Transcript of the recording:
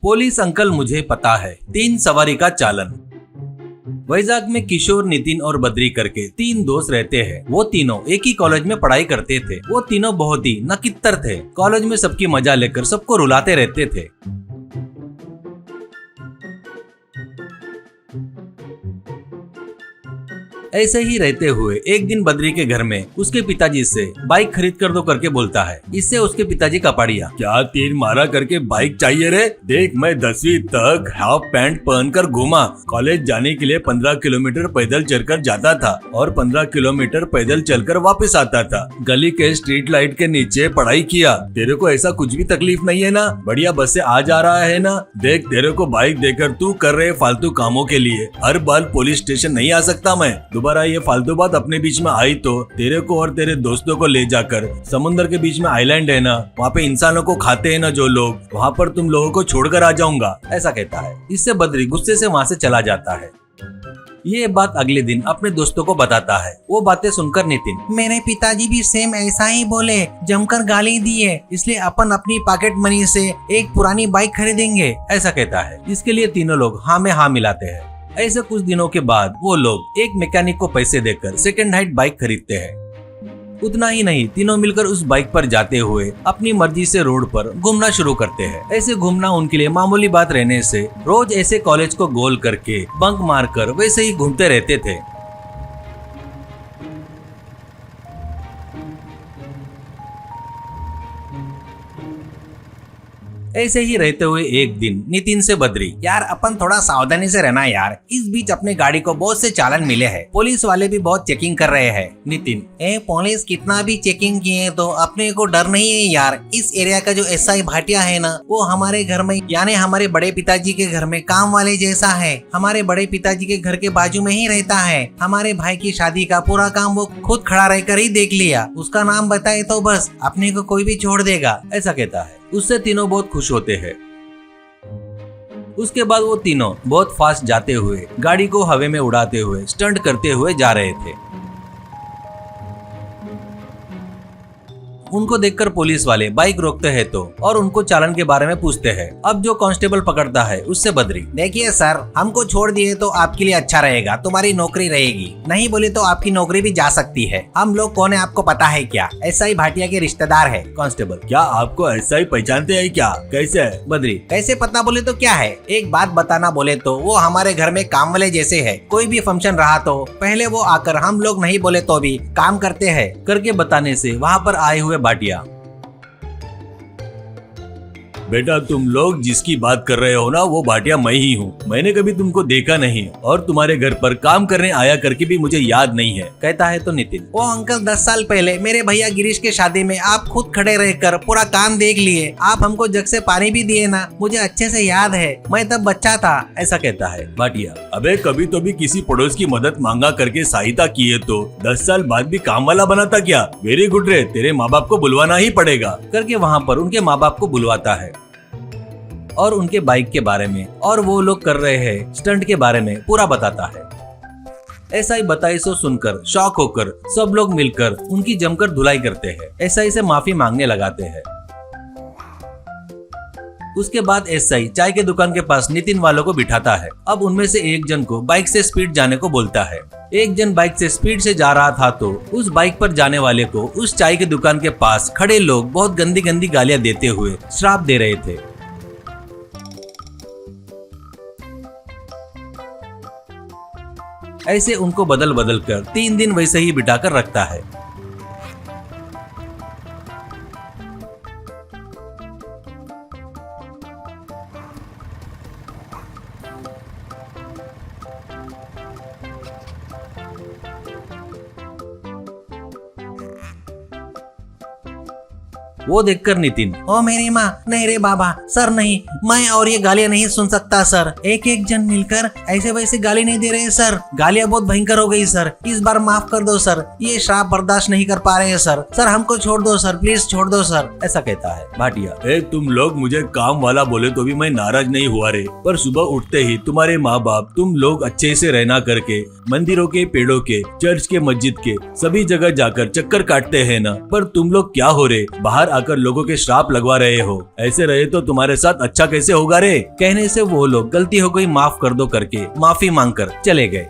Police uncle मुझे पता है, 3 सवारी का चालन। वैजाग में किशोर, नितिन और बद्री करके 3 दोस्त रहते हैं। वो तीनों एक ही कॉलेज में पढ़ाई करते थे। वो तीनों बहुत ही नकित्तर थे। कॉलेज में सबकी मजा लेकर सबको रुलाते रहते थे। ऐसे ही रहते हुए एक दिन बद्री के घर में उसके पिताजी से बाइक खरीद कर दो करके बोलता है। इससे उसके पिताजी कपाड़िया, क्या तीर मारा करके बाइक चाहिए रे? देख, मैं 10वीं तक हाफ पैंट पहनकर घूमा। कॉलेज जाने के लिए 15 किलोमीटर पैदल चलकर जाता था और 15 किलोमीटर पैदल चलकर वापस आता था। गली के स्ट्रीट लाइट के नीचे पढ़ाई किया। तेरे को ऐसा कुछ भी तकलीफ नहीं है ना? बढ़िया बस से आ जा रहा है ना? देख, तेरे को बाइक देकर तू कर रहे फालतू कामों के लिए हर बार पुलिस स्टेशन नहीं आ सकता मैं। दोबारा ये फालतू बात अपने बीच में आई तो तेरे को और तेरे दोस्तों को ले जाकर समुद्र के बीच में आइलैंड है ना, वहाँ पे इंसानों को खाते हैं ना जो लोग, वहाँ पर तुम लोगों को छोड़कर आ जाऊंगा, ऐसा कहता है। इससे बद्री गुस्से से वहाँ से चला जाता है। ये बात अगले दिन अपने दोस्तों को बताता है। वो बातें सुनकर नितिन, मेरे पिताजी भी सेम ऐसा ही बोले, जमकर गाली दिए, इसलिए अपन अपनी पॉकेट मनी से एक पुरानी बाइक खरीदेंगे, ऐसा कहता है। इसके लिए तीनों लोग हाँ में हाँ मिलाते हैं। ऐसे कुछ दिनों के बाद वो लोग एक मैकेनिक को पैसे देकर सेकंड हैंड बाइक खरीदते हैं। उतना ही नहीं, तीनों मिलकर उस बाइक पर जाते हुए अपनी मर्जी से रोड पर घूमना शुरू करते हैं। ऐसे घूमना उनके लिए मामूली बात रहने से रोज ऐसे कॉलेज को गोल करके बंक मारकर वैसे ही घूमते रहते थे। ऐसे ही रहते हुए एक दिन नितिन से बद्री, यार अपन थोड़ा सावधानी से रहना यार, इस बीच अपने गाड़ी को बहुत से चालान मिले हैं, पुलिस वाले भी बहुत चेकिंग कर रहे हैं। नितिन, पुलिस कितना भी चेकिंग किए तो अपने को डर नहीं है यार। इस एरिया का जो एसआई भाटिया है ना, वो हमारे घर में यानी हमारे बड़े पिताजी के घर में काम वाले जैसा है। हमारे बड़े पिताजी के घर के बाजू में ही रहता है। हमारे भाई की शादी का पूरा काम वो खुद खड़ा रहकर ही देख लिया। उसका नाम बताए तो बस अपने को कोई भी छोड़ देगा, ऐसा कहता है। उससे तीनों बहुत खुश होते हैं। उसके बाद वो तीनों बहुत फास्ट जाते हुए गाड़ी को हवा में उड़ाते हुए स्टंट करते हुए जा रहे थे। उनको देखकर पुलिस वाले बाइक रोकते हैं तो और उनको चालान के बारे में पूछते हैं। अब जो कांस्टेबल पकड़ता है उससे बद्री, देखिए सर, हमको छोड़ दिए तो आपके लिए अच्छा रहेगा, तुम्हारी नौकरी रहेगी, नहीं बोले तो आपकी नौकरी भी जा सकती है। हम लोग कौन है आपको पता है क्या? एसआई भाटिया के रिश्तेदार है। कांस्टेबल, क्या आपको एसआई पहचानते हैं क्या? कैसे? बद्री, कैसे पता बोले तो क्या है, एक बात बताना बोले तो वो हमारे घर में काम वाले जैसे है। कोई भी फंक्शन रहा तो पहले वो आकर हम लोग नहीं बोले तो भी काम करते हैं, करके बताने से वहाँ पर आए हुए भाटिया, बेटा तुम लोग जिसकी बात कर रहे हो ना, वो भाटिया मैं ही हूँ। मैंने कभी तुमको देखा नहीं और तुम्हारे घर पर काम करने आया करके भी मुझे याद नहीं है, कहता है तो नितिन, वो अंकल 10 साल पहले मेरे भैया गिरीश के शादी में आप खुद खड़े रहकर पूरा काम देख लिए, आप हमको जग से पानी भी दिए ना, मुझे अच्छे से याद है, मैं तब बच्चा था, ऐसा कहता है भाटिया। अबे कभी तो भी किसी पड़ोस की मदद मांगा करके सहायता की है तो 10 साल बाद भी काम वाला बनाता क्या? वेरी गुड रे, तेरे माँ बाप को बुलवाना ही पड़ेगा, करके वहाँ पर उनके माँ बाप को बुलवाता है और उनके बाइक के बारे में और वो लोग कर रहे हैं स्टंट के बारे में पूरा बताता है। ऐसा ही बताई सो सुनकर शॉक होकर सब लोग मिलकर उनकी जमकर धुलाई करते हैं। ऐसा ही से माफी मांगने लगाते हैं। उसके बाद एसआई चाय के दुकान के पास नितिन वालों को बिठाता है। अब उनमें से एक जन को बाइक से स्पीड जाने को बोलता है। एक जन बाइक से स्पीड से जा रहा था तो उस बाइक पर जाने वाले को उस चाय के दुकान के पास खड़े लोग बहुत गंदी गंदी गालियां देते हुए श्राप दे रहे थे। ऐसे उनको बदल बदल कर 3 दिन वैसे ही बिठाकर रखता है। वो देखकर नितिन, ओ मेरी माँ, नहीं रे बाबा, सर नहीं, मैं और ये गालियाँ नहीं सुन सकता सर। एक एक जन मिलकर ऐसे वैसे गाली नहीं दे रहे सर, गालियाँ बहुत भयंकर हो गई सर, इस बार माफ कर दो सर, ये श्राप बर्दाश्त नहीं कर पा रहे हैं सर, सर हमको छोड़ दो सर, प्लीज छोड़ दो सर, ऐसा कहता है भाटिया। तुम लोग मुझे काम वाला बोले तो भी मैं नाराज नहीं हुआ रे, पर सुबह उठते ही तुम्हारे माँ बाप तुम लोग अच्छे से रहना करके मंदिरों के, पेड़ों के, चर्च के, मस्जिद के सभी जगह जाकर चक्कर काटते हैं ना, पर तुम लोग क्या हो रहे, बाहर आकर लोगों के श्राप लगवा रहे हो। ऐसे रहे तो तुम्हारे साथ अच्छा कैसे होगा रे। कहने से वो लोग गलती हो गई माफ कर दो करके माफी मांगकर चले गए।